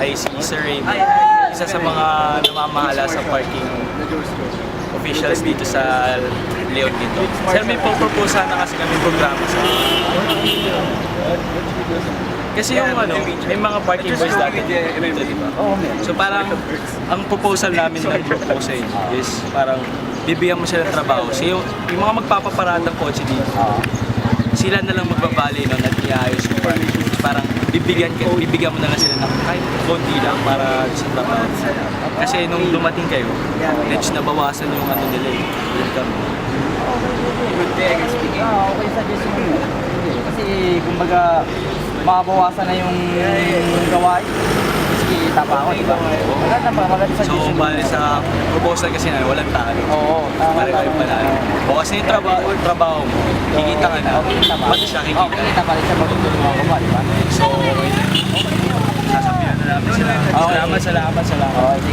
kay si Sir Raymond, isa sa mga namamahala sa parking officials dito sa Leon dito. Sir, may propose sana kasi kami programa sa... Kasi yung may mga parking boys dati dito, di ba? So parang, ang proposal namin na propose sa inyo is parang bibigyan mo sila ng trabaho. So yung mga magpapaparadang kotse dito, sila na lang magbabali nun at iayos yung parking. Parang bibigyan mo na lang sila ng kahit konti lang para sa trabaho. Kasi nung dumating kayo, medyo nabawasan yung nila eh. Okay, suggestion mo. Kasi kumbaga makabawasan na yung gawain. Kasi kita pa ako, diba? Maganda suggestion. So, bali sa proposal kasi na walang talo. Oo, tama. Para kayo panalo. O kasi yung trabaho mo, kikita ka na. Pati siya kikita. Kikita pa rin siya magtutulungan ko pa, diba? So, sasabihan na namin sila. Okay. Salamat. Okay,